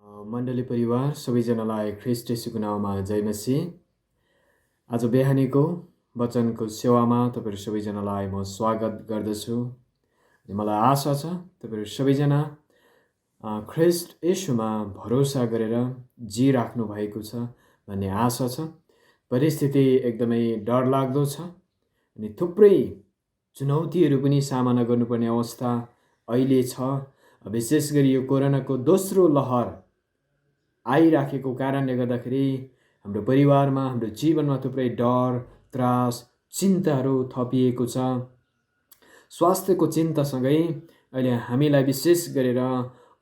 मण्डली परिवार सबैजनालाई ख्रीष्ट येशूको नाममा जय मसीह। आज बिहानीको वचनको सेवामा तपाईँहरू सबैजनालाई म स्वागत गर्दछु। मलाई आशा छ तपाईँहरू सबैजना ख्रीष्ट येशूमा भरोसा गरेर जिराख्नु भएको छ भन्ने आशा छ। परिस्थिति एकदमै डरलाग्दो छ अनि थुप्रै चुनौतीहरू पनि सामना गर्नुपर्ने अवस्था अहिले छ। विशेष गरी यो कोरोनाको दोस्रो लहर आइराखेको कारणले गर्दाखेरि हाम्रो परिवारमा, हाम्रो जीवनमा थुप्रै डर, त्रास, चिन्ताहरू थपिएको छ। स्वास्थ्यको चिन्तासँगै अहिले हामीलाई विशेष गरेर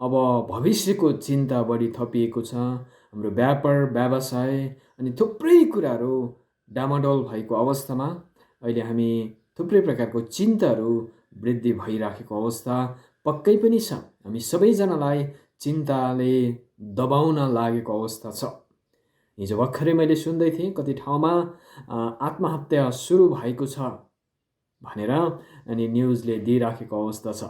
अब भविष्यको चिन्ता बढी थपिएको छ। हाम्रो व्यापार व्यवसाय अनि थुप्रै कुराहरू डामाडोल भएको अवस्थामा अहिले हामी थुप्रै प्रकारको चिन्ताहरू वृद्धि भइराखेको अवस्था पक्कै पनि छ। हामी सबैजनालाई चिन्ताले दबाउन लागेको अवस्था छ। हिजो भर्खरै मैले सुन्दै थिएँ कति ठाउँमा आत्महत्या सुरु भएको छ भनेर अनि न्युजले दिइराखेको अवस्था छ।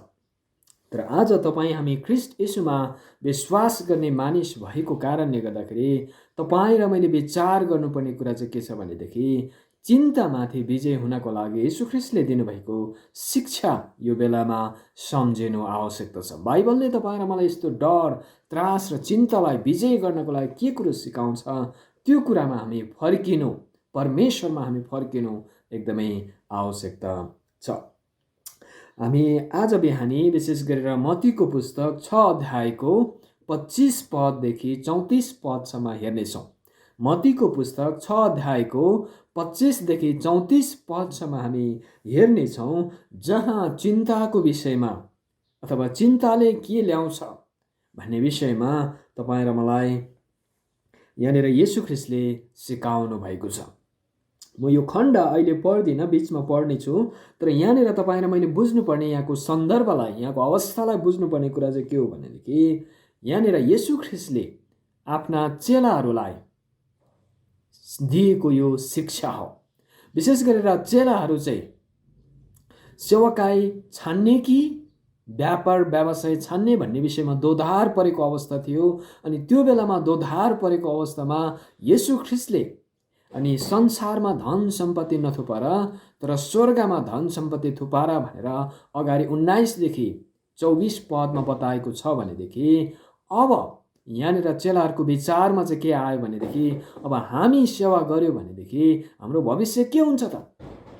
तर आज तपाईँ हामी ख्रीष्ट येशूमा विश्वास गर्ने मानिस भएको कारणले गर्दाखेरि तपाईँ र मैले विचार गर्नुपर्ने कुरा चाहिँ के छ भनेदेखि चिन्तामाथि विजय हुनको लागि येशू ख्रीष्टले दिनुभएको शिक्षा यो बेलामा सम्झिनु आवश्यकता छ। बाइबलले तपाईँ र मलाई यस्तो डर, त्रास र चिन्तालाई विजय गर्नको लागि के कुरो सिकाउँछ त्यो कुरामा हामी फर्किनु, परमेश्वरमा हामी फर्किनु एकदमै आवश्यकता छ। हामी आज बिहानी विशेष गरेर मत्तीको पुस्तक 6 अध्यायको 25 पददेखि 34 पदसम्म हेर्नेछौँ। मत्तीको पुस्तक 6 अध्यायको 25 देखि 34 पदसम्म हामी हेर्नेछौँ, जहाँ चिन्ताको विषयमा अथवा चिन्ताले के ल्याउँछ भन्ने विषयमा तपाईँ र मलाई यहाँनिर येशू ख्रीष्टले सिकाउनु भएको छ। म यो खण्ड अहिले पढ्दिनँ, बिचमा पढ्नेछु, तर यहाँनिर तपाईँ र मैले बुझ्नुपर्ने यहाँको सन्दर्भलाई, यहाँको अवस्थालाई बुझ्नुपर्ने कुरा चाहिँ के हो भनेदेखि यहाँनिर येशू ख्रीष्टले आफ्ना चेलाहरूलाई दिएको यो शिक्षा हो। विशेष गरेर चेलाहरू चाहिँ सेवकाई छान्ने कि व्यापार व्यवसाय छान्ने भन्ने विषयमा दोधार परेको अवस्था थियो। अनि त्यो बेलामा दोधार परेको अवस्थामा येशू ख्रीष्टले अनि संसारमा धन सम्पत्ति नथुपार तर स्वर्गमा धन सम्पत्ति थुपार भनेर अगाडि 19 देखि 24 पदमा बताएको छ भनेदेखि अब यहाँनिर चेलाहरूको विचारमा चाहिँ के आयो भनेदेखि अब हामी सेवा गर्यो भनेदेखि हाम्रो भविष्य के हुन्छ त?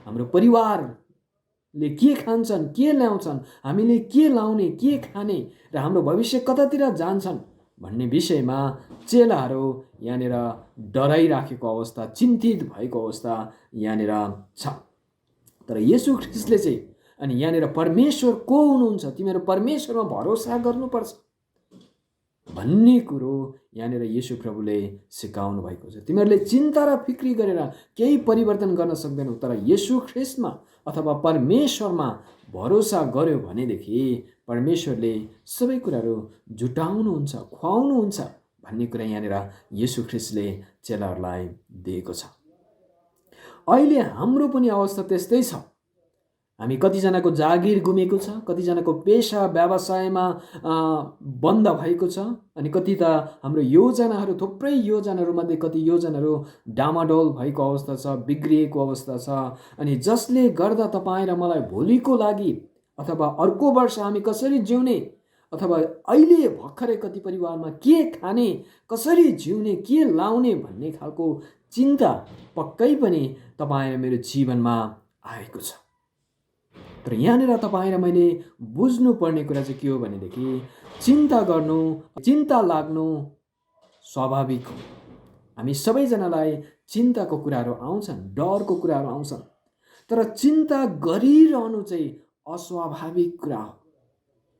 हाम्रो परिवारले के खान्छन्, के ल्याउँछन्, हामीले के लाउने, के खाने र हाम्रो भविष्य कतातिर जान्छन् भन्ने विषयमा चेलाहरू यहाँनिर डराइराखेको अवस्था, चिन्तित भएको अवस्था यहाँनिर छ। तर येशू ख्रीष्टले चाहिँ अनि यहाँनिर परमेश्वर को हुनुहुन्छ, तिमीहरू परमेश्वरमा भरोसा गर्नुपर्छ भन्ने कुरो यहाँनिर येशू प्रभुले सिकाउनु भएको छ। तिमीहरूले चिन्ता र फिक्री गरेर केही परिवर्तन गर्न सक्दैनौ, तर येशू ख्रीष्टमा अथवा परमेश्वरमा भरोसा गर्यो भनेदेखि परमेश्वरले सबै कुराहरू जुटाउनुहुन्छ, खुवाउनुहुन्छ भन्ने कुरा यहाँनिर येशू ख्रीष्टले चेलाहरूलाई दिएको छ। अहिले हाम्रो पनि अवस्था त्यस्तै छ। हामी कतिजनाको जागिर गुमेको छ, कतिजनाको पेसा व्यवसायमा बन्द भएको छ, अनि कति त हाम्रो योजनाहरू, थुप्रै योजनाहरूमध्ये कति योजनाहरू डामाडोल भएको अवस्था छ, बिग्रिएको अवस्था छ। अनि जसले गर्दा तपाईँ र मलाई भोलिको लागि अथवा अर्को वर्ष हामी कसरी जिउने अथवा अहिले भर्खरै कति परिवारमा के खाने, कसरी जिउने, के लाउने भन्ने खालको चिन्ता पक्कै पनि तपाईँ र मेरो जीवनमा आएको छ। तर यहाँनिर तपाईँ र मैले बुझ्नुपर्ने कुरा चाहिँ के हो भनेदेखि चिन्ता गर्नु, चिन्ता लाग्नु स्वाभाविक हो। हामी सबैजनालाई चिन्ताको कुराहरू आउँछन्, डरको कुराहरू आउँछन्, तर चिन्ता गरिरहनु चाहिँ अस्वाभाविक कुरा हो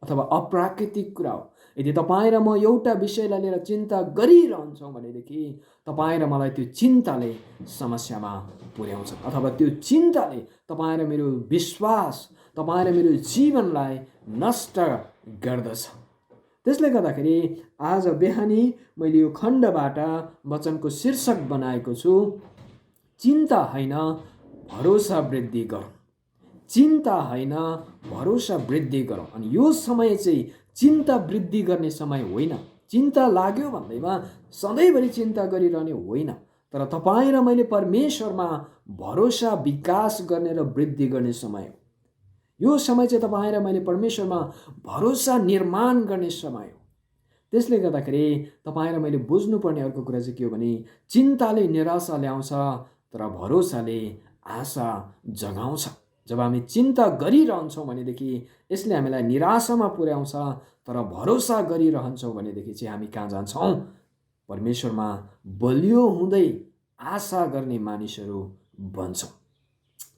अथवा अप्राकृतिक कुरा हो। यदि तपाईँ र म एउटा विषयलाई लिएर चिन्ता गरिरहन्छौँ भनेदेखि तपाईँ र मलाई त्यो चिन्ताले समस्यामा पुर्याउँछ अथवा त्यो चिन्ताले तपाईँ र मेरो विश्वास, तपाईँ र मेरो जीवनलाई नष्ट गर्दछ। त्यसले गर्दाखेरि आज बिहानी मैले यो खण्डबाट वचनको शीर्षक बनाएको छु, चिन्ता होइन भरोसा वृद्धि गरौँ। चिन्ता होइन भरोसा वृद्धि गरौँ। अनि यो समय चाहिँ चिन्ता वृद्धि गर्ने समय होइन, चिन्ता लाग्यो भन्दैमा सधैँभरि चिन्ता गरिरहने होइन, तर तपाईँ र मैले परमेश्वरमा भरोसा विकास गर्ने र वृद्धि गर्ने समय हो। यो समय चाहिँ तपाईँ र मैले परमेश्वरमा भरोसा निर्माण गर्ने समय हो। त्यसले गर्दाखेरि तपाईँ र मैले बुझ्नुपर्ने अर्को कुरा चाहिँ के हो भने चिन्ताले निराशा ल्याउँछ तर भरोसाले आशा जगाउँछ। जब हामी चिन्ता गरिरहन्छौँ भनेदेखि यसले हामीलाई निराशामा पुर्याउँछ, तर भरोसा गरिरहन्छौँ भनेदेखि चाहिँ हामी कहाँ जान्छौँ? परमेश्वरमा बलियो हुँदै आशा गर्ने मानिसहरू बन्छौँ।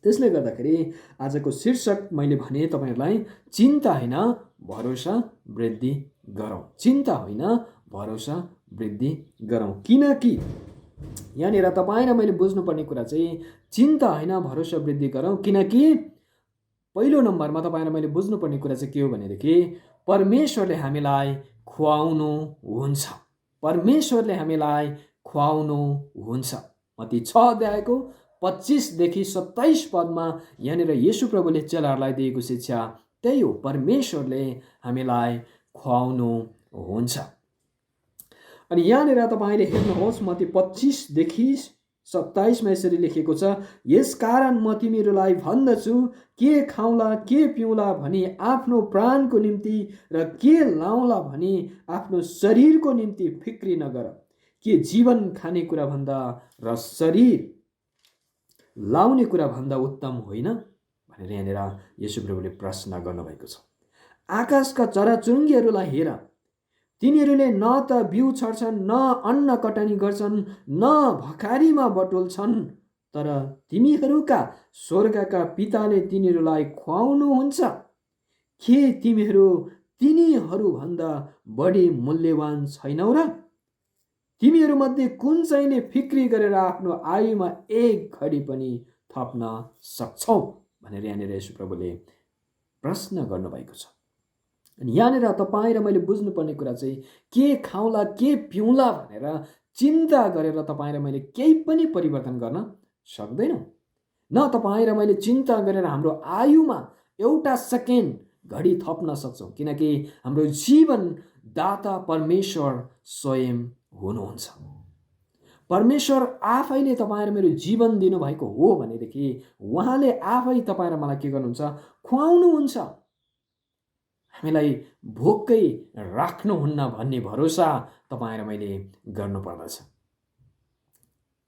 त्यसले गर्दाखेरि आजको शीर्षक मैले भने तपाईँहरूलाई चिन्ता होइन भरोसा वृद्धि गरौँ। चिन्ता होइन भरोसा वृद्धि गरौँ। किनकि यहाँनिर तपाईँ र मैले बुझ्नुपर्ने कुरा चाहिँ चिन्ता होइन भरोसा वृद्धि गरौँ। किनकि पहिलो नम्बरमा तपाईँ र मैले बुझ्नुपर्ने कुरा चाहिँ के हो भनेदेखि परमेश्वरले हामीलाई खुवाउनु हुन्छ। परमेश्वरले हामीलाई खुवाउनु हुन्छ। मत्ती 6 अध्यायको 25देखि 27 पदमा यहाँनिर येशू प्रभुले चेलाहरूलाई दिएको शिक्षा त्यही हो, परमेश्वरले हामीलाई खुवाउनु हुन्छ। अनि यहाँनिर तपाईँले हेर्नुहोस् मत्ती 25देखि 27मा यसरी लेखेको छ, यसकारण म तिमीहरूलाई भन्दछु के खाउँला के पिउँला भनी आफ्नो प्राणको निम्ति र के लाउँला भनी आफ्नो शरीरको निम्ति फिक्री नगर। के जीवन खाने कुरा भन्दा र शरीर लाउने कुरा भन्दा उत्तम होइन भनेर यहाँनिर येशू प्रभुले प्रश्न गर्नुभएको छ। आकाशका चराचुरुङ्गीहरूलाई हेर, तिनीहरूले न त बिउ छर्छन् न अन्न कटानी गर्छन् न भखारीमा बटुल्छन्, तर तिमीहरूका स्वर्गका पिताले तिनीहरूलाई खुवाउनुहुन्छ। के तिमीहरू तिनीहरूभन्दा बढी मूल्यवान छैनौ र? तिमीहरूमध्ये कुन चाहिँले फिक्री गरेर आफ्नो आयुमा एक घडी पनि थप्न सक्छौ भनेर यहाँनिर येशू प्रभुले प्रश्न गर्नुभएको छ। अनि यहाँनिर तपाईँ र मैले बुझ्नुपर्ने कुरा चाहिँ के खाउँला के पिउँला भनेर चिन्ता गरेर तपाईँ र मैले केही पनि परिवर्तन गर्न सक्दैनौँ। न तपाईँ र मैले चिन्ता गरेर हाम्रो आयुमा एउटा सेकेन्ड घडी थप्न सक्छौँ, किनकि हाम्रो जीवन दाता परमेश्वर स्वयं हुनुहुन्छ। परमेश्वर आफैले तपाईँ र मेरो जीवन दिनुभएको हो भनेदेखि उहाँले आफै तपाईँ र मलाई के गर्नुहुन्छ? खुवाउनुहुन्छ। हामीलाई भोकै राख्नुहुन्न भन्ने भरोसा तपाईँ र मैले गर्नुपर्दछ।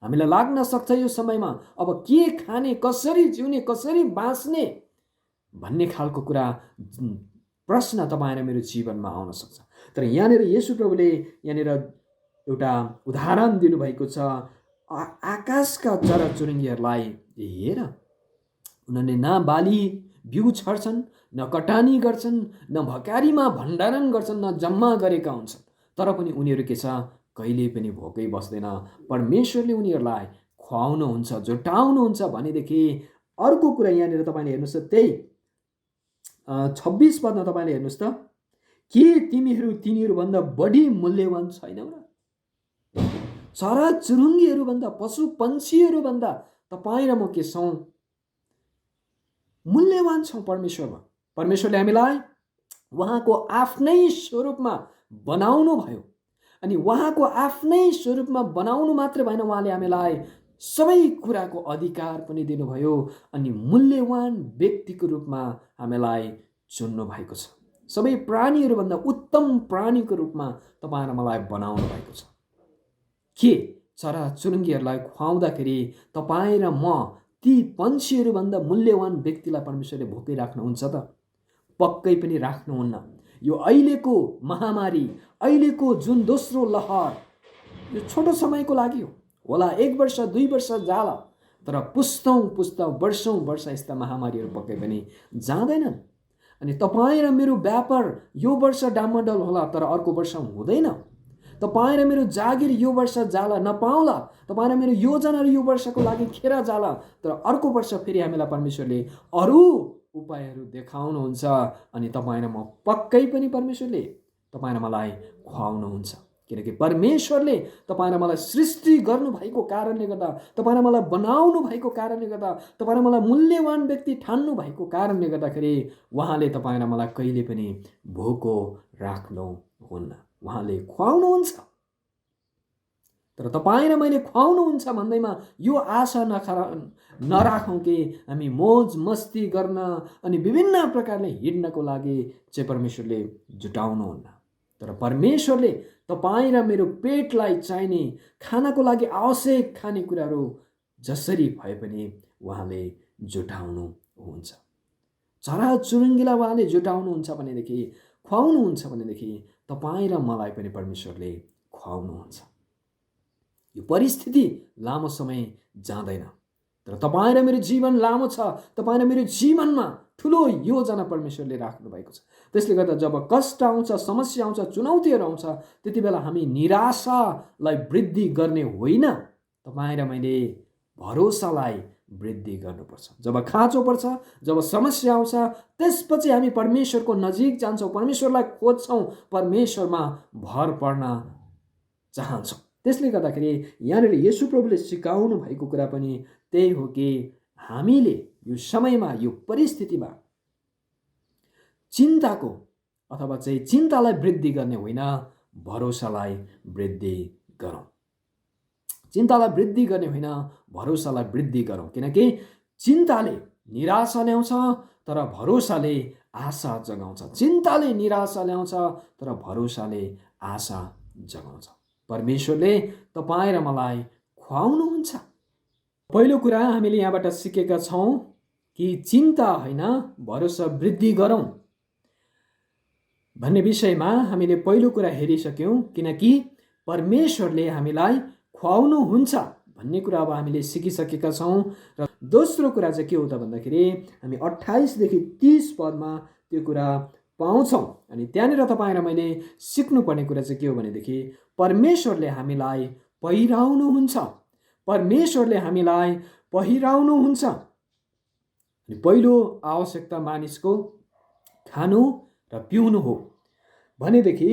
हामीलाई लाग्न सक्छ यो समयमा अब के खाने, कसरी जिउने, कसरी बाँच्ने भन्ने खालको कुरा प्रश्न तपाईँ र मेरो जीवनमा आउन सक्छ। तर यहाँनिर येशू प्रभुले यहाँनिर एउटा उदाहरण दिनुभएको छ। आकाशका चराचुरुङ्गीहरूलाई हेर, उनीहरूले न बाली बिउ छर्छन् न कटानी गर्छन् न भकारीमा भण्डारण गर्छन् न जम्मा गरेका हुन्छन्, तर पनि उनीहरू के छ? कहिले पनि भोकै बस्दैन। परमेश्वरले उनीहरूलाई खुवाउनुहुन्छ, जुटाउनुहुन्छ भनेदेखि अर्को कुरा यहाँनिर तपाईँले हेर्नुहोस् त, त्यही 26 पदमा तपाईँले हेर्नुहोस् त, के तिमीहरू तिनीहरूभन्दा बढी मूल्यवान छैनौ र? चराचुरुङ्गीहरूभन्दा पशु पन्छीहरूभन्दा तपाईँ र म के छौँ? मूल्यवान छौँ परमेश्वरमा। परमेश्वरले हामीलाई उहाँको आफ्नै स्वरूपमा बनाउनु भयो। अनि उहाँको आफ्नै स्वरूपमा बनाउनु मात्र भएन, उहाँले हामीलाई सबै कुराको अधिकार पनि दिनुभयो अनि मूल्यवान व्यक्तिको रूपमा हामीलाई चुन्नु भएको छ। सबै प्राणीहरूभन्दा उत्तम प्राणीको रूपमा तपाईँ र मलाई बनाउनु भएको छ। के चराचुरुङ्गीहरूलाई खुवाउँदाखेरि तपाईँ र म ती पन्छीहरूभन्दा मूल्यवान व्यक्तिलाई परमेश्वरले भोकै राख्नुहुन्छ त? पक्कै पनि राख्नुहुन्न। यो अहिलेको महामारी, अहिलेको जुन दोस्रो लहर, यो छोटो समयको लागि हो होला, 1 वर्ष 2 वर्ष जाला, तर पुस्तौँ वर्षौँ वर्ष यस्ता महामारीहरू पक्कै पनि जाँदैनन्। अनि तपाईँ र मेरो व्यापार यो वर्ष डामाडोल होला तर अर्को वर्ष हुँदैन। तपाईँ र मेरो जागिर यो वर्ष जाला नपाउला, तपाईँ र मेरो योजनाहरू यो वर्षको लागि खेर जाला, तर अर्को वर्ष फेरि हामीलाई परमेश्वरले अरू उपायहरू देखाउनुहुन्छ अनि तपाईँ र म पक्कै पनि परमेश्वरले तपाईँ र मलाई खुवाउनुहुन्छ। किनकि परमेश्वरले तपाईँ र मलाई सृष्टि गर्नुभएको कारणले गर्दा, तपाईँ र मलाई बनाउनु भएको कारणले गर्दा, तपाईँ र मलाई मूल्यवान व्यक्ति ठान्नु भएको कारणले गर्दाखेरि उहाँले तपाईँ र मलाई कहिले पनि भोको राख्नुहुन्न। उहाँले खुवाउनुहुन्छ। तर तपाईँ र मैले खुवाउनुहुन्छ भन्दैमा यो आशा नराखौँ कि हामी मोज मस्ती गर्न अनि विभिन्न प्रकारले हिँड्नको लागि चाहिँ परमेश्वरले जुटाउनुहुन्न। तर परमेश्वरले तपाईँ र मेरो पेटलाई चाहिने खानको लागि आवश्यक खानेकुराहरू जसरी भए पनि उहाँले जुटाउनुहुन्छ। चरा चुरुङ्गीलाई उहाँले जुटाउनुहुन्छ भनेदेखि, खुवाउनुहुन्छ भनेदेखि तपाईँ र मलाई पनि परमेश्वरले खुवाउनुहुन्छ। यो परिस्थिति लामो समय जाँदैन, तर तपाईँ र मेरो जीवन लामो छ। तपाईँ र मेरो जीवनमा ठुलो योजना परमेश्वरले राख्नु भएको छ। त्यसले गर्दा जब कष्ट आउँछ, समस्या आउँछ, चुनौतीहरू आउँछ, त्यति बेला हामी निराशालाई वृद्धि गर्ने होइन, तपाईँ र मैले भरोसालाई वृद्धि गर्नुपर्छ। जब खाँचो पर्छ, जब समस्या आउँछ, त्यसपछि हामी परमेश्वरको नजिक जान्छौँ, परमेश्वरलाई खोज्छौँ, परमेश्वरमा भर पर्न चाहन्छौँ। त्यसले गर्दाखेरि यहाँनिर येशू प्रभुले सिकाउनु भएको कुरा पनि त्यही हो कि हामीले यो समयमा, यो परिस्थितिमा चिन्ताको अथवा चाहिँ चिन्तालाई वृद्धि गर्ने होइन, भरोसालाई वृद्धि गरौँ। चिन्तालाई वृद्धि गर्ने होइन, भरोसालाई वृद्धि गरौँ। किनकि चिन्ताले निराशा ल्याउँछ, तर भरोसाले आशा जगाउँछ। चिन्ताले निराशा ल्याउँछ, तर भरोसाले आशा जगाउँछ। परमेश्वरले तपाईँ र मलाई खुवाउनुहुन्छ। पहिलो कुरा हामीले यहाँबाट सिकेका छौँ कि चिन्ता होइन, भरोसा वृद्धि गरौँ भन्ने विषयमा हामीले पहिलो कुरा हेरिसक्यौँ। किनकि परमेश्वरले हामीलाई खुवाउनुहुन्छ भन्ने कुरा अब हामीले सिकिसकेका छौँ। र दोस्रो कुरा चाहिँ के हो त भन्दाखेरि हामी 28 देखि 30 पदमा त्यो कुरा पाउँछौँ। अनि त्यहाँनिर तपाईँ र मैले सिक्नुपर्ने कुरा चाहिँ के हो भनेदेखि परमेश्वरले हामीलाई पहिराउनुहुन्छ। परमेश्वरले हामीलाई पहिराउनुहुन्छ। पहिलो आवश्यकता मानिसको खानु र पिउनु हो भनेदेखि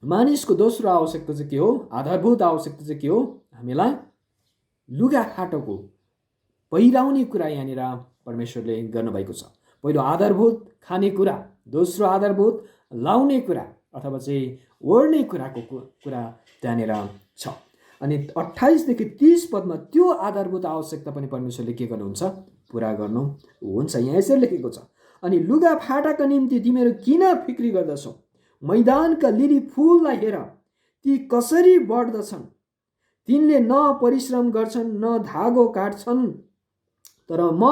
मानिसको दोस्रो आवश्यकता चाहिँ के हो? आधारभूत आवश्यकता चाहिँ के हो? हामीलाई लुगा फाटोको पहिराउने कुरा यहाँनिर परमेश्वरले गर्नुभएको छ। पहिलो आधारभूत खानेकुरा, दोस्रो आधारभूत लाउने कुरा अथवा चाहिँ ओढ्ने कुराको कुरा त्यहाँनिर छ। अनि 28 देखि 30 पदमा त्यो आधारभूत आवश्यकता पनि परमेश्वरले के गर्नुहुन्छ? पुरा गर्नुहुन्छ। यहाँ यसरी लेखेको छ, अनि लुगा फाटाका निम्ति तिमीहरू किन फिक्री गर्दछौ? मैदानका लिली फुललाई हेर, ती कसरी बढ्दछन्। तिनले न परिश्रम गर्छन् न धागो काट्छन्, तर म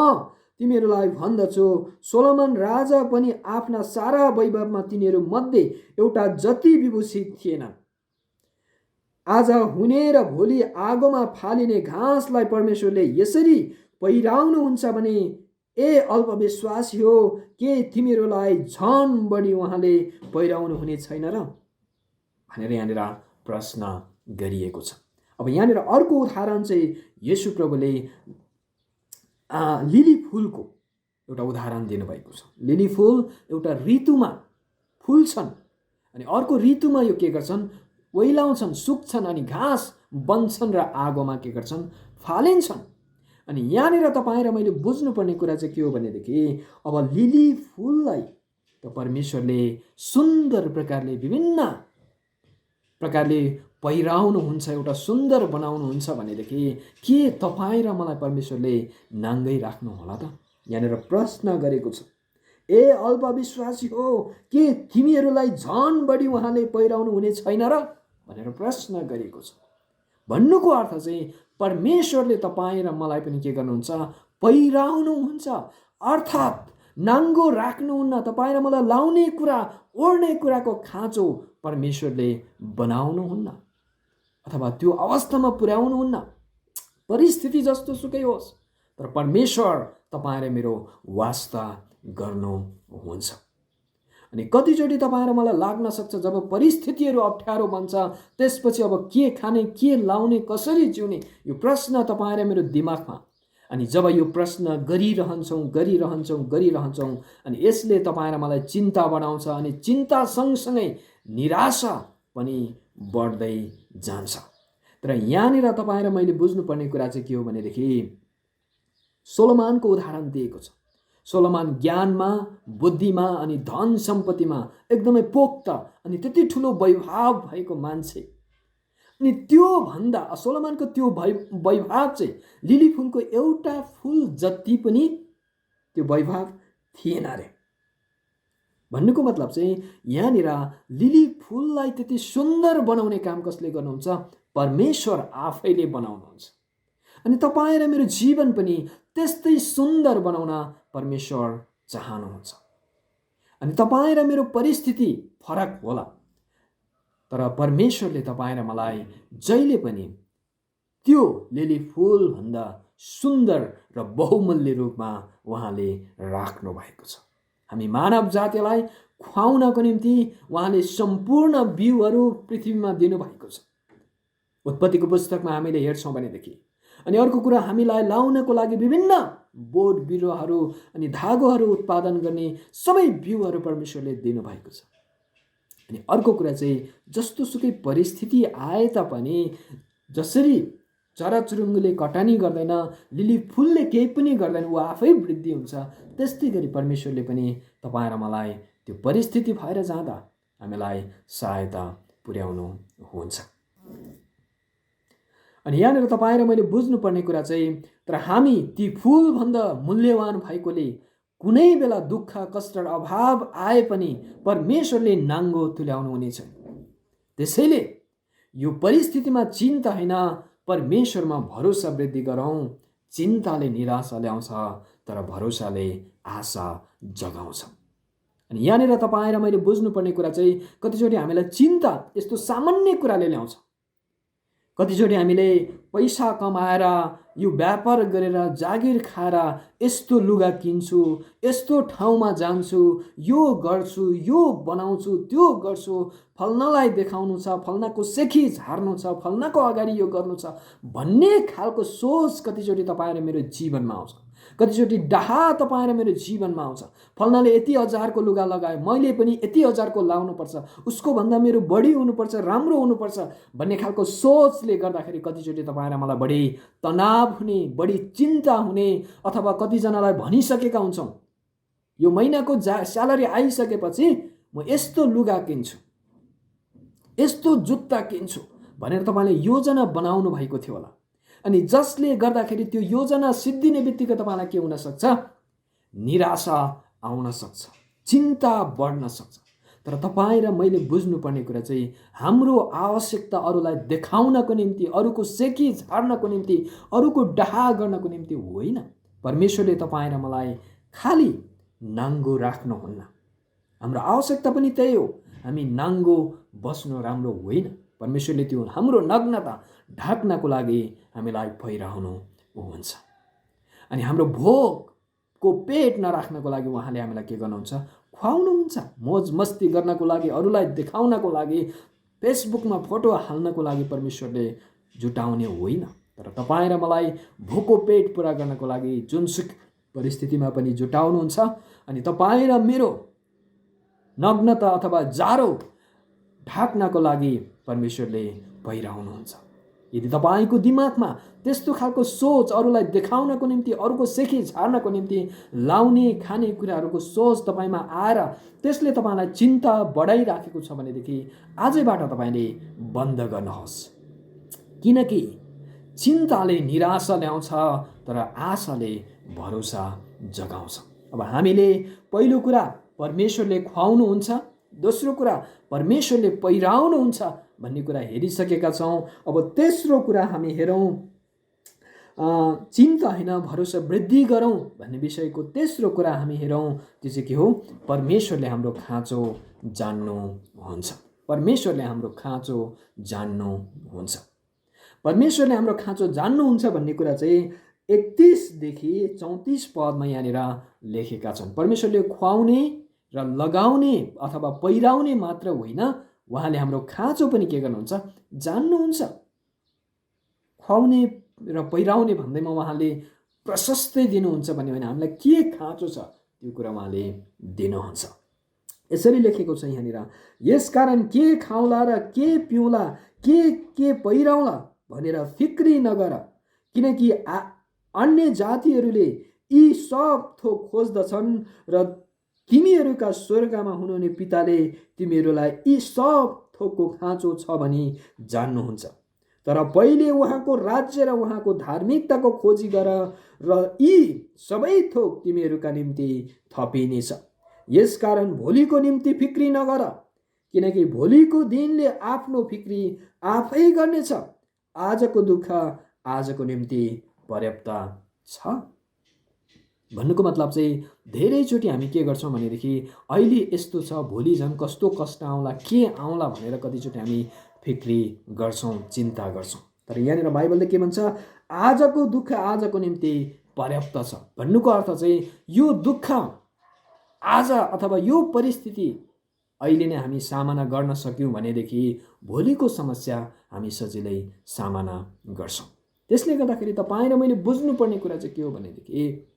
तिमीहरूलाई भन्दछु सोलोमन राजा पनि आफ्ना सारा वैभवमा तिनीहरू मध्ये एउटा जति विभूषित थिएनन्। आज हुने र भोलि आगोमा फालिने घाँसलाई परमेश्वरले यसरी पहिराउनुहुन्छ भने ए अल्पविश्वासी हो, के तिमीहरूलाई झन बढी उहाँले पहिराउनु हुने छैन र भनेर यहाँनिर प्रश्न गरिएको छ। अब यहाँनिर अर्को उदाहरण चाहिँ येशू प्रभुले लिली फुलको एउटा उदाहरण दिनुभएको छ। लिली फुल एउटा ऋतुमा फुल्छन् अनि अर्को ऋतुमा यो के गर्छन्? ओइलाउँछन्, सुक्छन् अनि घाँस बन्छन् र आगोमा के गर्छन्? फालिन्छन्। अनि यहाँनिर तपाईँ र मैले बुझ्नुपर्ने कुरा चाहिँ के हो भनेदेखि अब लिली फुललाई त परमेश्वरले सुन्दर प्रकारले विभिन्न प्रकारले पहिराउनुहुन्छ, एउटा सुन्दर बनाउनुहुन्छ भनेदेखि के तपाईँ र मलाई परमेश्वरले नाङ्गै राख्नु होला त? यहाँनिर प्रश्न गरेको छ, ए अल्पविश्वासी हो, के तिमीहरूलाई झन बढी उहाँले पहिराउनु हुने छैन र भनेर प्रश्न गरेको छ। भन्नुको अर्थ चाहिँ परमेश्वरले तपाईँ र मलाई पनि के गर्नुहुन्छ? पहिराउनुहुन्छ। अर्थात् नाङ्गो राख्नुहुन्न। तपाईँ र मलाई लाउने कुरा, ओढ्ने कुराको खाँचो परमेश्वरले बनाउनुहुन्न अथवा त्यो अवस्थामा पुर्याउनुहुन्न। परिस्थिति जस्तो सुकै होस्, तर परमेश्वर तपाईँ र मेरो वास्ता गर्नुहुन्छ। अनि कतिचोटि तपाईँ र मलाई लाग्न सक्छ जब परिस्थितिहरू अप्ठ्यारो बन्छ, त्यसपछि अब के खाने, के लाउने, कसरी जिउने, यो प्रश्न तपाईँ र मेरो दिमागमा, अनि जब यो प्रश्न गरिरहन्छौँ अनि यसले तपाईँ र मलाई चिन्ता बढाउँछ अनि चिन्ता सँगसँगै निराशा पनि बढ्दै जान्छ। तर यहाँनिर तपाईँ र मैले बुझ्नुपर्ने कुरा चाहिँ के हो भनेदेखि सोलोमनको उदाहरण दिएको छ। सोलोमन ज्ञानमा, बुद्धिमा अनि धन सम्पत्तिमा एकदमै पोख्त अनि त्यति ठुलो वैभव भएको मान्छे। अनि त्यो भन्दा सोलोमनको त्यो वैभव चाहिँ लिली फुलको एउटा फुल जति पनि त्यो वैभव थिएन रे। भन्नुको मतलब चाहिँ यहाँनिर लिली फुललाई त्यति सुन्दर बनाउने काम कसले गर्नुहुन्छ? परमेश्वर आफैले बनाउनुहुन्छ। अनि तपाईँ र मेरो जीवन पनि त्यस्तै सुन्दर बनाउन परमेश्वर चाहनुहुन्छ। अनि तपाईँ र मेरो परिस्थिति फरक होला, तर परमेश्वरले तपाईँ र मलाई जहिले पनि त्यो लिली फुलभन्दा सुन्दर र बहुमूल्य रूपमा उहाँले राख्नु भएको छ। हामी मानव जातिलाई खुवाउनको निम्ति उहाँले सम्पूर्ण बिउहरू पृथ्वीमा दिनुभएको छ। उत्पत्तिको पुस्तकमा हामीले हेर्छौँ भनेदेखि। अनि अर्को कुरा, हामीलाई लाउनको लागि विभिन्न बोट बिरुवाहरू अनि धागोहरू उत्पादन गर्ने सबै बिउहरू परमेश्वरले दिनुभएको छ। अनि अर्को कुरा चाहिँ, जस्तो सुकै परिस्थिति आए तापनि, जसरी चराचुरुङ्गीले कटानी गर्दैन, लिली फुलले केही पनि गर्दैन, ऊ आफै वृद्धि हुन्छ, त्यस्तै गरी परमेश्वरले पनि तपाईँ र मलाई त्यो परिस्थिति भएर जाँदा हामीलाई सहायता पुर्याउनु हुन्छ। अनि यहाँनिर तपाईँ र मैले बुझ्नुपर्ने कुरा चाहिँ, तर हामी ती फुलभन्दा मूल्यवान भएकोले कुनै बेला दुःख, कष्ट र अभाव आए पनि परमेश्वरले नाङ्गो तुल्याउनु हुनेछ। त्यसैले यो परिस्थितिमा चिन्ता होइन, परमेश्वरमा भरोसा वृद्धि गरौँ। चिन्ताले निराशा ल्याउँछ, तर भरोसाले आशा जगाउँछ। अनि यहाँनिर तपाईँ र मैले बुझ्नुपर्ने कुरा चाहिँ, कतिचोटि हामीलाई चिन्ता यस्तो सामान्य कुराले ल्याउँछ। कतिचोटि हामीले पैसा कमाएर, यो व्यापार गरेर, जागिर खाएर यस्तो लुगा किन्छु, यस्तो ठाउँमा जान्छु, यो गर्छु, यो बनाउँछु, त्यो गर्छु, फल्नालाई देखाउनु छ, फल्नाको सेखी झार्नु छ, फल्नाको अगाडि यो गर्नु छ भन्ने खालको सोच कतिचोटि तपाईँ र मेरो जीवनमा आउँछ। कतिचोटि डाहा तपाईँ र मेरो जीवनमा आउँछ। फल्नाले यति हजारको लुगा लगाए, मैले पनि यति हजारको लाउनुपर्छ, उसको भन्दा मेरो बढी हुनुपर्छ, राम्रो हुनुपर्छ भन्ने खालको सोचले गर्दाखेरि कतिचोटि तपाईँ र मलाई बढी तनाव हुने, बढी चिन्ता हुने, अथवा कतिजनालाई भनिसकेका हुन्छौँ यो महिनाको स्यालेरी आइसकेपछि म यस्तो लुगा किन्छु, यस्तो जुत्ता किन्छु भनेर तपाईँले योजना बनाउनु भएको थियो होला। अनि जसले गर्दाखेरि त्यो योजना सिद्धिने बित्तिकै तपाईँलाई के हुन सक्छ? निराशा आउन सक्छ, चिन्ता बढ्न सक्छ। तर तपाईँ र मैले बुझ्नुपर्ने कुरा चाहिँ, हाम्रो आवश्यकता अरूलाई देखाउनको निम्ति, अरूको सेकी झार्नको निम्ति, अरूको डाहा गर्नको निम्ति होइन। परमेश्वरले तपाईँ र मलाई खाली नाङ्गो राख्नुहुन्न। हाम्रो आवश्यकता पनि त्यही हो, हामी नाङ्गो बस्नु राम्रो होइन। परमेश्वरले त्यो हाम्रो नग्नता ढाक्नको लागि हामीलाई पहिराउनु हुन्छ। अनि हाम्रो भोकको पेट नराख्नको लागि उहाँले हामीलाई के गर्नुहुन्छ? खुवाउनुहुन्छ। मोज मस्ती गर्नको लागि, अरूलाई देखाउनको लागि, फेसबुकमा फोटो हाल्नको लागि परमेश्वरले जुटाउने होइन, तर तपाईँ र मलाई भोको पेट पुरा गर्नको लागि जुनसुकै परिस्थितिमा पनि जुटाउनुहुन्छ। अनि तपाईँ र मेरो नग्नता अथवा जाडो ढाक्नको लागि परमेश्वरले पहिराउनुहुन्छ। यदि तपाईँको दिमागमा त्यस्तो खालको सोच, अरूलाई देखाउनको निम्ति, अरूको सेखी झार्नको निम्ति लाउने खाने कुराहरूको सोच तपाईँमा आएर त्यसले तपाईँलाई चिन्ता बढाइराखेको छ भनेदेखि आजैबाट तपाईँले बन्द गर्नुहोस्। किनकि चिन्ताले निराशा ल्याउँछ, तर आशाले भरोसा जगाउँछ। अब हामीले पहिलो कुरा परमेश्वरले खुवाउनुहुन्छ, दोस्रो कुरा परमेश्वरले पहिराउनुहुन्छ भन्ने कुरा हेरिसकेका छौँ। अब तेस्रो कुरा हामी हेरौँ, चिन्ता होइन भरोसा वृद्धि गरौँ भन्ने विषयको तेस्रो कुरा हामी हेरौँ। त्यो चाहिँ के हो? परमेश्वरले हाम्रो खाँचो जान्नुहुन्छ। परमेश्वरले हाम्रो खाँचो जान्नुहुन्छ। परमेश्वरले हाम्रो खाँचो जान्नुहुन्छ भन्ने कुरा चाहिँ 31 देखि 34 पदमा यहाँनिर लेखेका छन्। परमेश्वरले खुवाउने र लगाउने अथवा पहिराउने मात्र होइन, उहाँले हाम्रो खाँचो पनि के गर्नुहुन्छ? जान्नुहुन्छ। खुवाउने र पहिराउने भन्दैमा उहाँले प्रशस्तै दिनुहुन्छ भन्ने होइन, हामीलाई के खाँचो छ त्यो कुरा उहाँले दिनुहुन्छ। यसरी लेखेको छ यहाँनिर, यसकारण के खाउँला र के पिउँला, के पहिराउँला भनेर फिक्री नगर, किनकि अन्य जातिहरूले यी सब थोक खोज्दछन् र तिमीहरूका स्वर्गमा हुनुहुने पिताले तिमीहरूलाई यी सब थोकको खाँचो छ भनी जान्नुहुन्छ। तर पहिले उहाँको राज्य र उहाँको धार्मिकताको खोजी गर र यी सबै थोक तिमीहरूका निम्ति थपिनेछ। यसकारण भोलिको निम्ति फिक्री नगर, किनकि भोलिको दिनले आफ्नो फिक्री आफै गर्नेछ। आजको दुःख आजको निम्ति पर्याप्त छ। भन्नुको मतलब चाहिँ धेरैचोटि हामी के गर्छौँ भनेदेखि अहिले यस्तो छ, भोलि झन् कस्तो कष्ट आउला, के आउला भनेर कतिचोटि हामी फिक्री गर्छौँ, चिन्ता गर्छौँ। तर यहाँनिर बाइबलले के भन्छ? आजको दुःख आजको निम्ति पर्याप्त छ। भन्नुको अर्थ चाहिँ यो दुःख आज अथवा यो परिस्थिति अहिले नै हामी सामना गर्न सक्यौँ भनेदेखि भोलिको समस्या हामी सजिलै सामना गर्छौँ। त्यसले गर्दाखेरि तपाईँ र मैले बुझ्नुपर्ने कुरा चाहिँ के हो भनेदेखि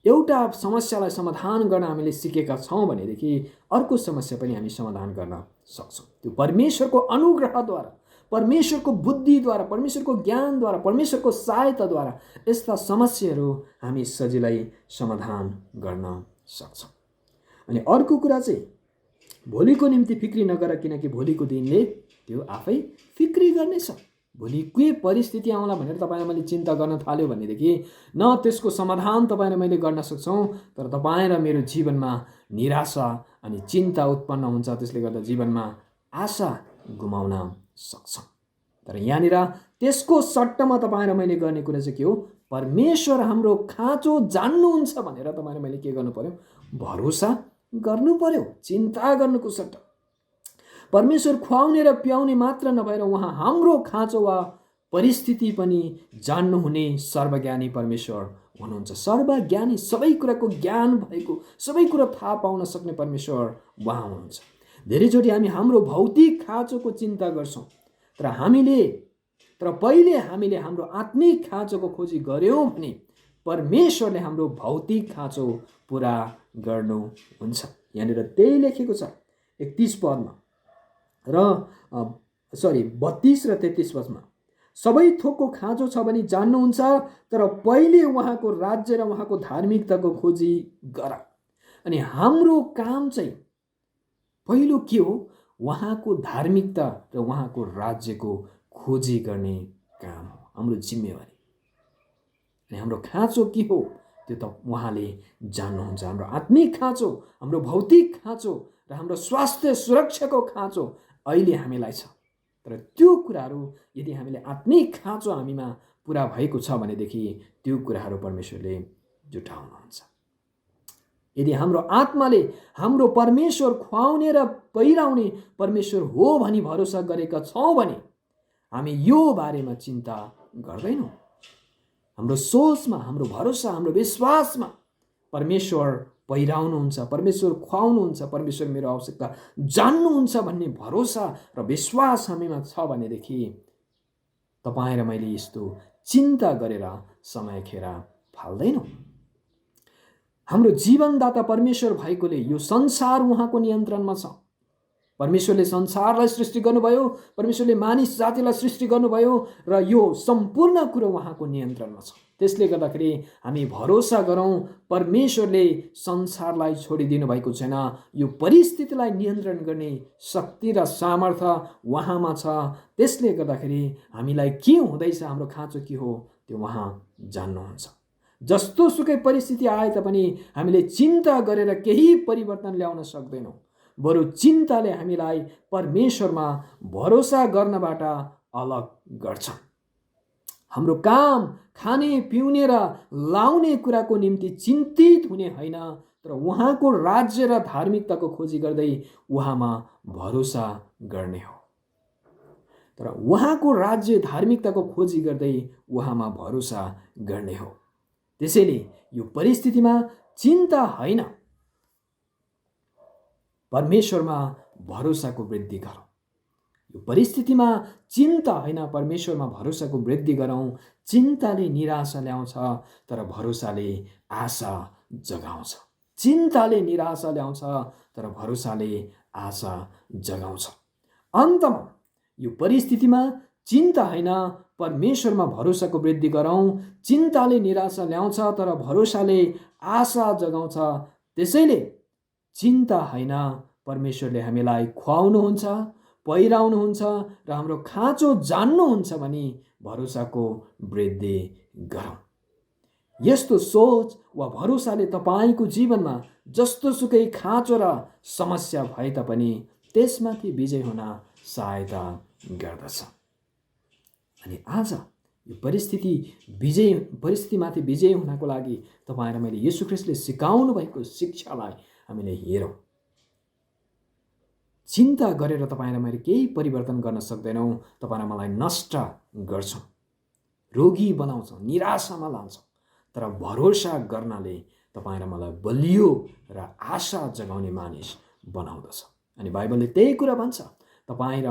एउटा समस्यालाई समाधान गर्न हामीले सिकेका छौँ भनेदेखि अर्को समस्या पनि हामी समाधान गर्न सक्छौँ। त्यो परमेश्वरको अनुग्रहद्वारा, परमेश्वरको बुद्धिद्वारा, परमेश्वरको ज्ञानद्वारा, परमेश्वरको सहायताद्वारा यस्ता समस्याहरू हामी सजिलै समाधान गर्न सक्छौँ। अनि अर्को कुरा चाहिँ भोलिको निम्ति फिक्री नगर, किनकि भोलिको दिनले त्यो आफै फिक्री गर्नेछ। भोलि के परिस्थिति आउला भनेर तपाईँ र मैले चिन्ता गर्न थाल्यो भनेदेखि न त्यसको समाधान तपाईँ र मैले गर्न सक्छौँ, तर तपाईँ र मेरो जीवनमा निराशा अनि चिन्ता उत्पन्न हुन्छ। त्यसले गर्दा जीवनमा आशा गुमाउन सक्छौँ। तर यहाँनिर त्यसको सट्टामा तपाईँ र मैले गर्ने कुरा चाहिँ के हो? परमेश्वर हाम्रो खाँचो जान्नुहुन्छ भनेर तपाईँ र मैले के गर्नु पर्यो? भरोसा गर्नु पर्यो। चिन्ता गर्नुको सट्टा परमेश्वर खुवाउने र प्याउने मात्र नभएर उहाँ हाम्रो खाँचो वा परिस्थिति पनि जान्नुहुने सर्वज्ञानी परमेश्वर हुनुहुन्छ। सर्वज्ञानी, सबै कुराको ज्ञान भएको, सबै कुरा थाहा पाउन सक्ने परमेश्वर उहाँ हुनुहुन्छ। धेरैचोटि हामी हाम्रो भौतिक खाँचोको चिन्ता गर्छौँ, तर पहिले हामीले हाम्रो आत्मिक खाँचोको खोजी गऱ्यौँ भने परमेश्वरले हाम्रो भौतिक खाँचो पुरा गर्नुहुन्छ। यहाँनिर त्यही लेखेको छ 31 पदमा र 32 र 33 पदमा, सबै थोकको खाँचो छ भने जान्नुहुन्छ, तर पहिले उहाँको राज्य र उहाँको धार्मिकताको खोजी गर। अनि हाम्रो काम चाहिँ पहिलो के हो? उहाँको धार्मिकता र उहाँको राज्यको खोजी गर्ने काम हो, हाम्रो जिम्मेवारी। अनि हाम्रो खाँचो के हो? त्यो त उहाँले जान्नुहुन्छ। हाम्रो आत्मिक खाँचो, हाम्रो भौतिक खाँचो र हाम्रो स्वास्थ्य सुरक्षाको खाँचो अहिले हामीलाई छ। तर त्यो कुराहरू यदि हामीले आत्मिक खाँचो हामीमा पुरा भएको छ भनेदेखि त्यो कुराहरू परमेश्वरले जुटाउनुहुन्छ। यदि हाम्रो आत्माले हाम्रो परमेश्वर खुवाउने र पहिराउने परमेश्वर हो भनी भरोसा गरेका छौँ भने हामी यो बारेमा चिन्ता गर्दैनौँ। हाम्रो सोचमा, हाम्रो भरोसा, हाम्रो विश्वासमा परमेश्वर पहिराउनुहुन्छ, परमेश्वर खुवाउनुहुन्छ, परमेश्वर मेरो आवश्यकता जान्नुहुन्छ भन्ने भरोसा र विश्वास हामीमा छ भनेदेखि तपाईँ र मैले यस्तो चिन्ता गरेर समय खेर फाल्दैनौँ। हाम्रो जीवनदाता परमेश्वर भएकोले यो संसार उहाँको नियन्त्रणमा छ। परमेश्वरले संसारलाई सृष्टि गर्नुभयो, परमेश्वरले मानिस जातिलाई सृष्टि गर्नुभयो र यो सम्पूर्ण कुरो उहाँको नियन्त्रणमा छ। त्यसले गर्दाखेरि हामी भरोसा गरौँ, परमेश्वरले संसारलाई छोडिदिनु भएको छैन। यो परिस्थितिलाई नियन्त्रण गर्ने शक्ति र सामर्थ्य उहाँमा छ। त्यसले गर्दाखेरि हामीलाई के हुँदैछ, हाम्रो खाँचो के हो, त्यो उहाँ जान्नुहुन्छ। जस्तो सुकै परिस्थिति आए तापनि हामीले चिन्ता गरेर केही परिवर्तन ल्याउन सक्दैनौँ। बरु चिन्ताले हामीलाई परमेश्वरमा भरोसा गर्नबाट अलग गर्छ। हाम्रो काम खाने पिउने र लाउने कुराको निम्ति चिन्तित हुने होइन, तर उहाँको राज्य र धार्मिकताको खोजी गर्दै उहाँमा भरोसा गर्ने हो। तर उहाँको राज्य धार्मिकताको खोजी गर्दै उहाँमा भरोसा गर्ने हो। त्यसैले यो परिस्थितिमा चिन्ता होइन, परमेश्वरमा भरोसाको वृद्धि गरौँ। यो परिस्थितिमा चिन्ता होइन, परमेश्वरमा भरोसाको वृद्धि गरौँ। चिन्ताले निराशा ल्याउँछ, तर भरोसाले आशा जगाउँछ। चिन्ताले निराशा ल्याउँछ, तर भरोसाले आशा जगाउँछ। अन्तमा यो परिस्थितिमा चिन्ता होइन, परमेश्वरमा भरोसाको वृद्धि गरौँ। चिन्ताले निराशा ल्याउँछ, तर भरोसाले आशा जगाउँछ। त्यसैले चिन्ता होइन, परमेश्वरले हामीलाई खुवाउनुहुन्छ, पहिराउनुहुन्छ र हाम्रो खाँचो जान्नुहुन्छ भने भरोसाको वृद्धि गरौँ। यस्तो सोच वा भरोसाले तपाईँको जीवनमा जस्तोसुकै खाँचो र समस्या भए तापनि त्यसमाथि विजय हुन सहायता गर्दछ। अनि आज यो परिस्थितिमाथि विजय हुनको लागि तपाईँ र मैले येशू ख्रीष्टले सिकाउनु भएको शिक्षालाई हामीले हेरौँ। चिन्ता गरेर तपाईँ र मैले केही परिवर्तन गर्न सक्दैनौँ। तपाईँ र मलाई नष्ट गर्छौँ, रोगी बनाउँछौँ, निराशामा लान्छौँ। तर भरोसा गर्नाले तपाईँ र मलाई बलियो र आशा जगाउने मानिस बनाउँदछ। अनि बाइबलले त्यही कुरा भन्छ, तपाईँ र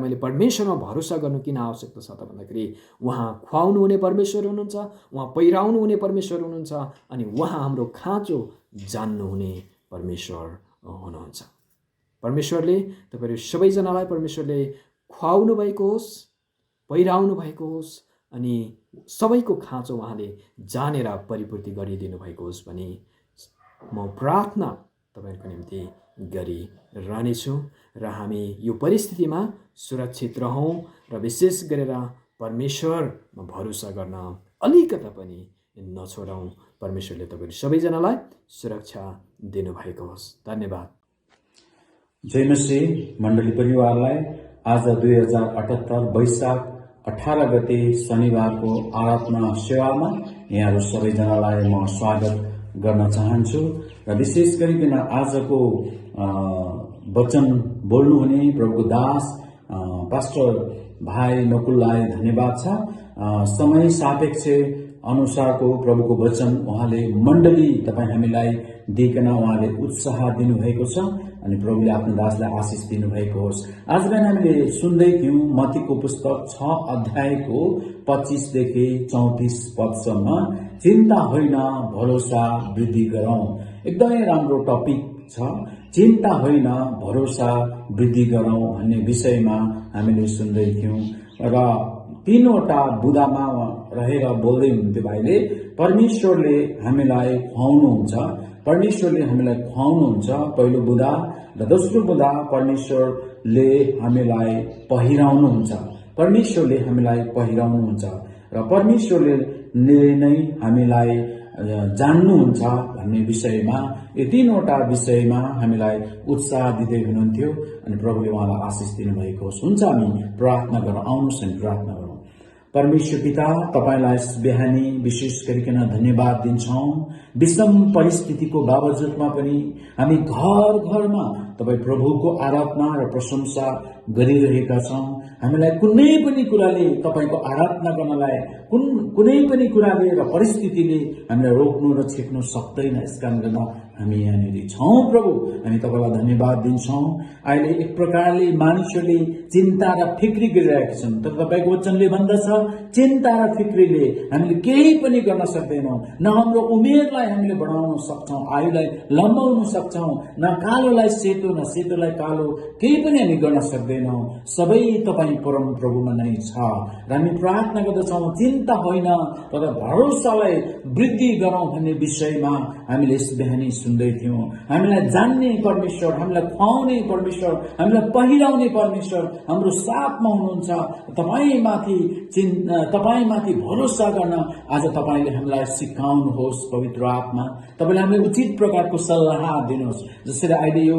मैले परमेश्वरमा भरोसा गर्नु किन आवश्यकता छ त भन्दाखेरि उहाँ खुवाउनु हुने परमेश्वर हुनुहुन्छ, उहाँ पहिराउनु हुने परमेश्वर हुनुहुन्छ, अनि उहाँ हाम्रो खाँचो जान्नुहुने परमेश्वर हुनुहुन्छ। परमेश्वरले तपाईँहरू सबैजनालाई परमेश्वरले खुवाउनु भएको होस्, पहिराउनु भएको होस्, अनि सबैको खाँचो उहाँले जानेर परिपूर्ति गरिदिनु भएको होस् भनी म प्रार्थना तपाईँहरूको निम्ति गरिरहनेछु। र हामी यो परिस्थितिमा सुरक्षित रहौँ र विशेष गरेर परमेश्वरमा भरोसा गर्न अलिकता पनि नछोडौँ। परमेश्वरले तपाईँहरू सबैजनालाई सुरक्षा दिनुभएको होस्। धन्यवाद। जय मसीह मण्डली परिवारलाई आज 2078 वैशाख 18 गते शनिबारको आराधना सेवामा यहाँहरू सबैजनालाई म स्वागत गर्न चाहन्छु। र विशेष गरिकन आजको वचन बोल्नुहुने प्रभुको दास पास्टर भाइ नकुललाई धन्यवाद छ। समय सापेक्ष अनुसारको प्रभुको वचन उहाँले मण्डली तपाईँ हामीलाई दिइकन उहाँले उत्साह दिनुभएको छ अनि प्रभुले आफ्नो दासलाई आशिष दिनुभएको होस्। आज बिहान हामीले सुन्दै थियौँ मत्तीको पुस्तक 6 अध्यायको 25 देखि 34 पदसम्म, चिन्ता होइन भरोसा वृद्धि गरौँ। एकदमै राम्रो टपिक छ, चिन्ता होइन भरोसा वृद्धि गरौँ भन्ने विषयमा हामीले सुन्दै थियौँ। र 3वटा बुदामा रहेर बोल्दै हुनुहुन्थ्यो भाइले। परमेश्वरले हामीलाई खुवाउनुहुन्छ, परमेश्वरले हामीलाई खुवाउनुहुन्छ पहिलो बुदा, र दोस्रो बुदा परमेश्वरले हामीलाई पहिराउनुहुन्छ, परमेश्वरले हामीलाई पहिराउनुहुन्छ र परमेश्वरले नै हामीलाई जान्नुहुन्छ भन्ने विषयमा, यो 3वटा विषयमा हामीलाई उत्साह दिँदै हुनुहुन्थ्यो अनि प्रभुले उहाँलाई आशिष दिनुभएको होस्। हुन्छ, हामी प्रार्थना गरौँ। आउनुहोस् हामी प्रार्थना गरौँ। परमेश्वर पिता, तपाईलाई बिहानी विशेष गरिकन धन्यवाद दिन्छौं। विषम परिस्थितिको बावजुदमा पनि हामी घर घरमा तपाई प्रभुको आराधना र प्रशंसा गरिरहेका छौं। हामीलाई कुनै पनि कुराले तपाईको आराधना गर्नलाई कुनै पनि कुराले र परिस्थितिले हामीलाई रोक्नु र छेक्नु सक्दैन। यसकारण गर्दा हामी यहाँनिर छौं। प्रभु, हामी तपाईलाई धन्यवाद दिन्छौं। अहिले एक प्रकारले मानिसहरूले चिन्ता र फिक्री गरिरहेका छन्, तर तपाईको वचनले भन्दछ चिन्ता र फिक्रीले हामीले केही पनि गर्न सक्दैनौं। न हाम्रो उमेरलाई हामीले बढाउन सक्छौं, आयुलाई लम्बाउन सक्छौं, न कालोलाई सेतो न सेतोलाई कालो, केही पनि हामी गर्न सक्दैनौं। सबै तपाई परम प्रभुमा नै छ र हामी प्रार्थना गर्दछौं चिन्ता होइन तर भरोसालाई वृद्धि गरौं भन्ने विषयमा हामीले यस बिहानी सुन्दै थियौं। हामीलाई जान्ने परमेश्वर, हामीलाई खुवाउने परमेश्वर, हामीलाई पहिराउने परमेश्वर हाम्रो साथमा हुनुहुन्छ। तपाईमाथि भरोसा गर्न आज तपाईले हामीलाई सिकाउनुहोस्। पवित्र आत्मा, तपाईले हामीलाई उचित प्रकारको सल्लाह दिनुहोस्। जसरी अहिले यो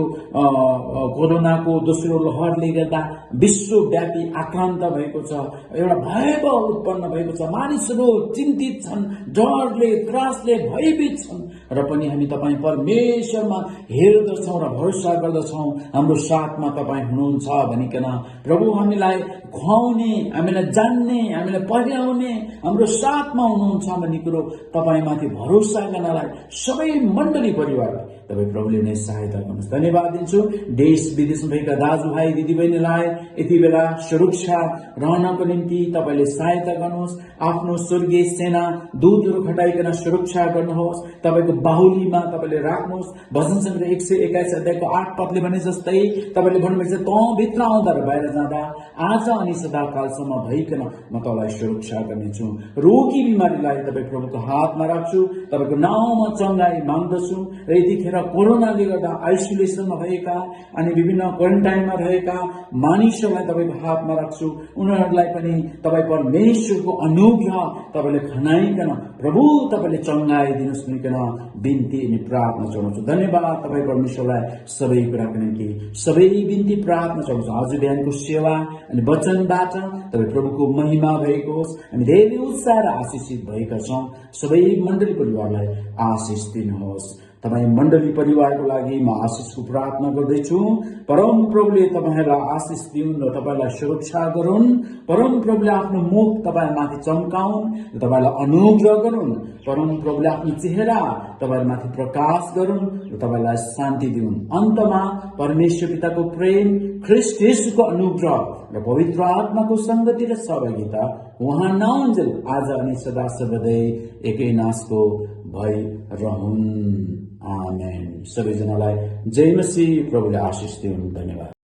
कोरोनाको दोस्रो लहरले गर्दा विश्वव्यापी आक्रान्त भएको छ, एउटा भयावह उत्पन्न भएको छ, मानिसहरू चिन्तित छन्, डरले त्रासले भयभीत छन् र पनि हामी तपाईँ परमेश्वरमा हेर्दछौं र भरोसा गर्दछौं हाम्रो साथमा तपाईँ हुनुहुन्छ भनिकन। प्रभु, हामीलाई खुवाउने, हामीलाई जान्ने, हामीलाई पहिराउने, हाम्रो साथमा हुनुहुन्छ भन्ने कुरो तपाईमाथि भरोसा गर्नलाई सबै मण्डली परिवारलाई तपाईँ प्रभुले नै सहायता गर्नुहोस्। धन्यवाद दिन्छु देश विदेशमा भएका दाजुभाइ दिदीबहिनीलाई यति बेला सुरक्षा रहनको निम्ति तपाईँले सहायता गर्नुहोस्। आफ्नो स्वर्गीय सेना दूतहरू खटाइकन सुरक्षा गर्नुहोस्। तपाईँको बाहुलीमा तपाईँले राख्नुहोस्। भजन सङ्ग्रह 121 अध्यायको 8 पदले भने जस्तै तपाईँले भन्नुभएको छ, तँ भित्र आउँदा र बाहिर जाँदा आज अनि सदाकालसम्म भइकन म तँलाई सुरक्षा गर्नेछु। रोगी बिमारीलाई तपाईँ प्रभुको हातमा राख्छु। तपाईँको नाउँमा चङ्गाई माग्दछु। र यतिखेर कोरोनाले गर्दा आइसोलेसनमा भएका अनि विभिन्न क्वारेन्टाइनमा रहेका मानिसहरूलाई तपाईँको हातमा राख्छु। उनीहरूलाई पनि तपाईँ परमेश्वरको अनुग्रह तपाईँले खनाइकन प्रभु तपाईँले चङ्गाई दिनुहोस् भनिकन बिन्ती अनि प्रार्थना चढाउँछु। धन्यवाद तपाईँ परमेश्वरलाई सबै कुराको निम्ति सबै बिन्ती प्रार्थना चढाउँछु। आज बिहानको सेवा अनि वचनबाट तपाईँ प्रभुको महिमा भएको होस्। हामी धेरै उत्साह र आशिषित भएका छौँ। सबै मण्डली परिवारलाई आशिष दिनुहोस्। तपाईँ मण्डली परिवारको लागि म आशिषको प्रार्थना गर्दैछु। परम प्रभुले तपाईँलाई आशिष दिउन् र तपाईँलाई सुरक्षा गरून्। परम प्रभुले आफ्नो मुख तपाईँमाथि चम्काउन् र तपाईँलाई अनुग्रह गरून्। परम प्रभुले आफ्नो चेहरा तपाईँमाथि प्रकाश गरून् र तपाईँलाई शान्ति दिउन्। अन्तमा परमेश्वर पिताको प्रेम, ख्रीष्ट येशूको अनुग्रह र पवित्र आत्माको संगति र सहभागिता उहाँ नहुन्जेल आज अनि सदा सर्वदै एकै नासको भइरहुन्। आमेन। सबैजनालाई जय मसीह। प्रभुले आशिष दिउन्। धन्यवाद।